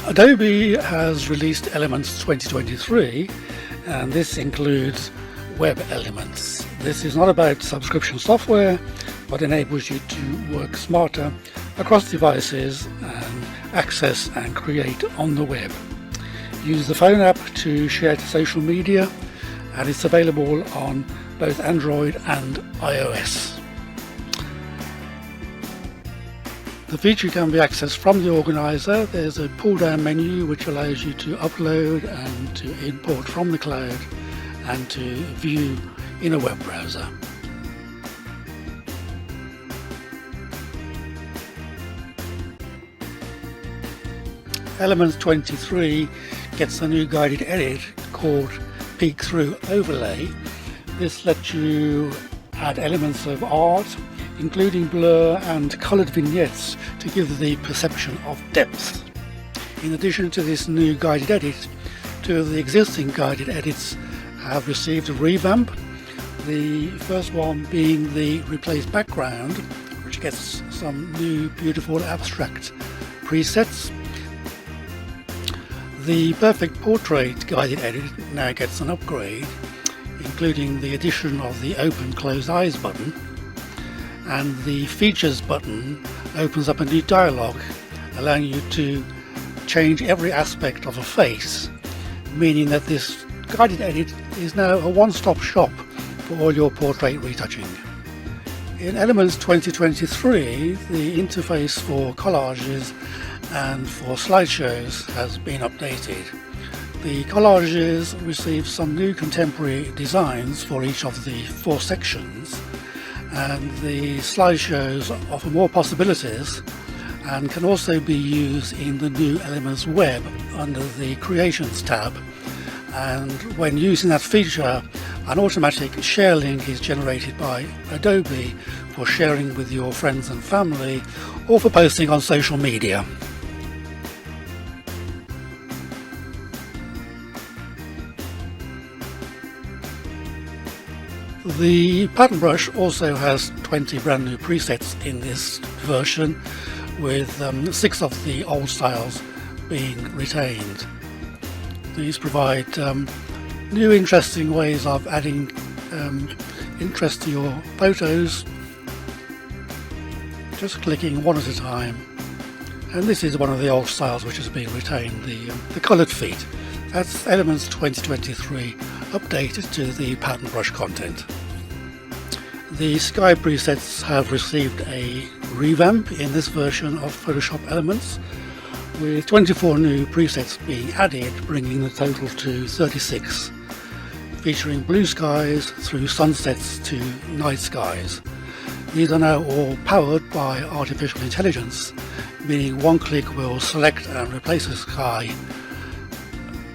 Adobe has released Elements 2023, and this includes web elements. This is not about subscription software, but enables you to work smarter across devices and access and create on the web. Use the phone app to share to social media, and it's available on both Android and iOS. The feature can be accessed from the organizer. There's a pull-down menu which allows you to upload and to import from the cloud and to view in a web browser. Elements 23 gets a new guided edit called Peek Through Overlay. This lets you add elements of art, including blur and coloured vignettes to give the perception of depth. In addition to this new guided edit, two of the existing guided edits have received a revamp. The first one being the Replace Background, which gets some new beautiful abstract presets. The Perfect Portrait guided edit now gets an upgrade, including the addition of the Open Closed Eyes button, and the Features button opens up a new dialog allowing you to change every aspect of a face, meaning that this guided edit is now a one-stop shop for all your portrait retouching. In Elements 2023, the interface for collages and for slideshows has been updated. The collages receive some new contemporary designs for each of the 4 sections, and the slideshows offer more possibilities and can also be used in the new Elements web under the Creations tab. And when using that feature, an automatic share link is generated by Adobe for sharing with your friends and family or for posting on social media. The pattern brush also has 20 brand new presets in this version, with 6 of the old styles being retained. These provide new interesting ways of adding interest to your photos, just clicking one at a time. And this is one of the old styles which has been retained, the coloured feet. That's Elements 2023 updated to the pattern brush content. The sky presets have received a revamp in this version of Photoshop Elements, with 24 new presets being added, bringing the total to 36, featuring blue skies through sunsets to night skies. These are now all powered by artificial intelligence, meaning one click will select and replace a sky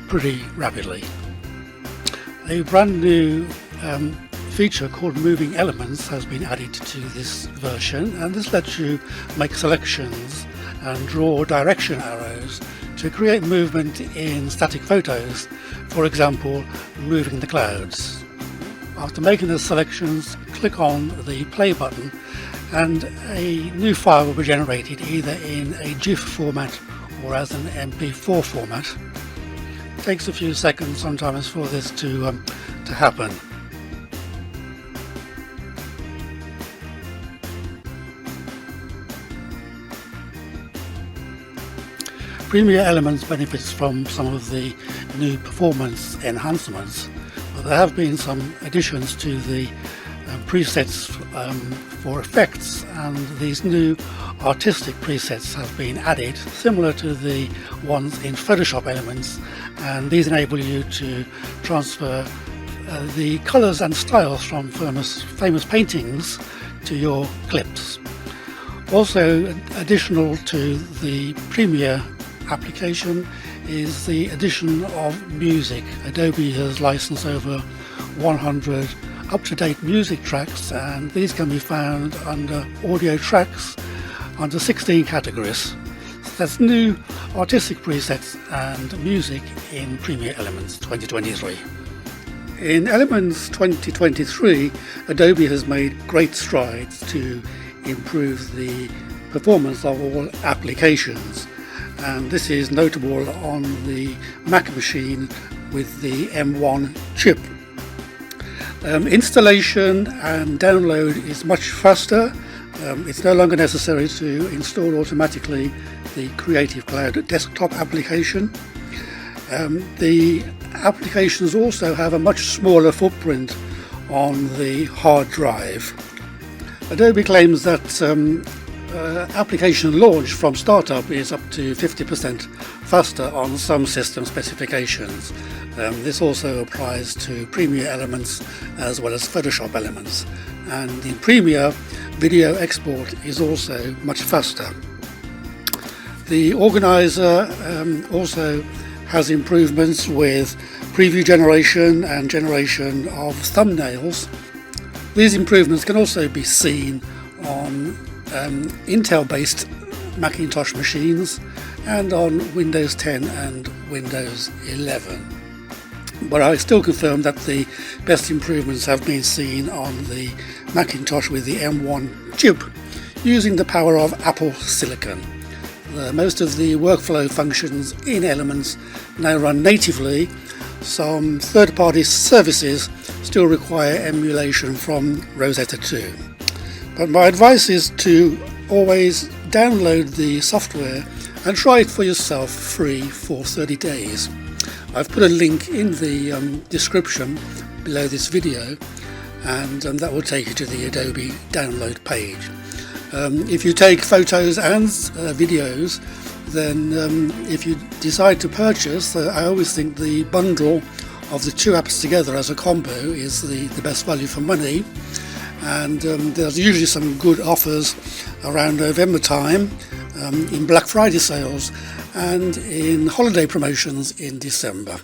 pretty rapidly. A brand new feature called Moving Elements has been added to this version, and this lets you make selections and draw direction arrows to create movement in static photos, for example moving the clouds. After making the selections, click on the play button and a new file will be generated either in a GIF format or as an MP4 format. It takes a few seconds sometimes for this to happen. Premiere Elements benefits from some of the new performance enhancements, but there have been some additions to the presets for effects, and these new artistic presets have been added, similar to the ones in Photoshop Elements, and these enable you to transfer the colours and styles from famous paintings to your clips. Also additional to the Premiere application is the addition of music. Adobe has licensed over 100 up-to-date music tracks, and these can be found under audio tracks under 16 categories. So that's new artistic presets and music in Premiere Elements 2023. In Elements 2023, Adobe has made great strides to improve the performance of all applications, and this is notable on the Mac machine with the M1 chip. Installation and download is much faster. It's no longer necessary to install automatically the Creative Cloud desktop application. The applications also have a much smaller footprint on the hard drive. Adobe claims that application launch from startup is up to 50% faster on some system specifications. This also applies to Premiere elements as well as Photoshop elements, and in Premiere video export is also much faster. The organizer also has improvements with preview generation and generation of thumbnails. These improvements can also be seen on Intel-based Macintosh machines and on Windows 10 and Windows 11. But I still confirm that the best improvements have been seen on the Macintosh with the M1 chip using the power of Apple Silicon. Most of the workflow functions in Elements now run natively. Some third-party services still require emulation from Rosetta 2. But my advice is to always download the software and try it for yourself free for 30 days. I've put a link in the description below this video, and that will take you to the Adobe download page. If you take photos and videos, then if you decide to purchase, I always think the bundle of the two apps together as a combo is the best value for money. And there's usually some good offers around November time in Black Friday sales and in holiday promotions in December.